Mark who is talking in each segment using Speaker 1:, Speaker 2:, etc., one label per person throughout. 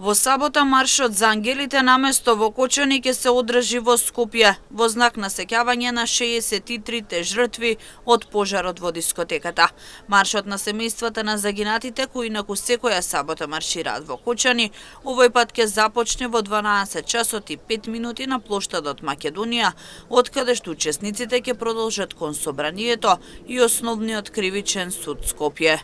Speaker 1: Во сабота маршот за ангелите наместо во Кочани ќе се одржи во Скопје во знак на сеќавање на 63 жртви од пожарот во дискотеката. Маршот на семејствата на загинатите кои инаку секоја сабота маршираат во Кочани, овој пат ќе започне во 12 часот и 5 минути на плоштадот Македонија, од каде што учесниците ќе продолжат кон собранието и основниот кривичен суд Скопје.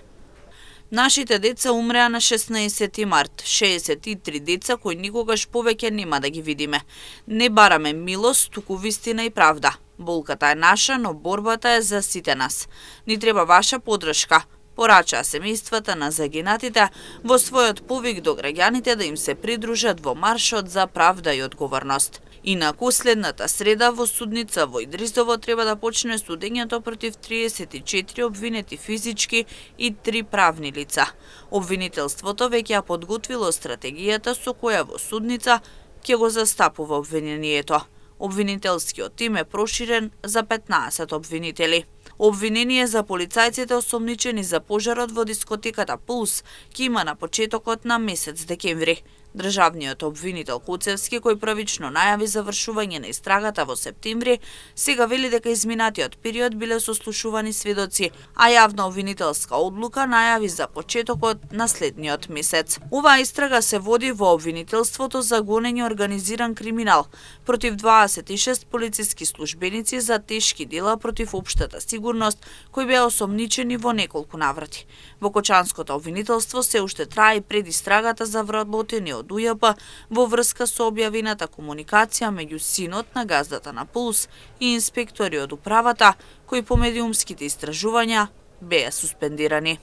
Speaker 1: Нашите деца умреа на 16 март, 63 деца кои никогаш повеќе нема да ги видиме. Не бараме милост, туку вистина и правда. Болката е наша, но борбата е за сите нас. Ни треба ваша подршка, порачаа семејствата на загинатите во својот повик до граѓаните да им се придружат во маршот за правда и одговорност. Инаку следната среда во судница во Идрисово треба да почне судењето против 34 обвинети физички и 3 правни лица. Обвинителството веќе ја подготвило стратегијата со која во судница ќе го застапува обвинението. Обвинителскиот тим е проширен за 15 обвинители. Обвинение за полицајците осомничени за пожарот во дискотеката Пулс ќе има на почетокот на месец декември. Државниот обвинител Куцевски, кој правично најави завршување на истрагата во септември, сега вели дека изминатиот период биле сослушувани сведоци, а јавна обвинителска одлука најави за почетокот на следниот месец. Оваа истрага се води во обвинителството за гонење организиран криминал против 26 полициски службеници за тешки дела против општата сигурност, кои беа осомничени во неколку наврати. Во Кочанското обвинителство се уште трае и предистрагата за вработени од УЈП во врска со објавената комуникација меѓу синот на газдата на Пулс и инспектори од управата, кои по медиумските истражувања беа суспендирани.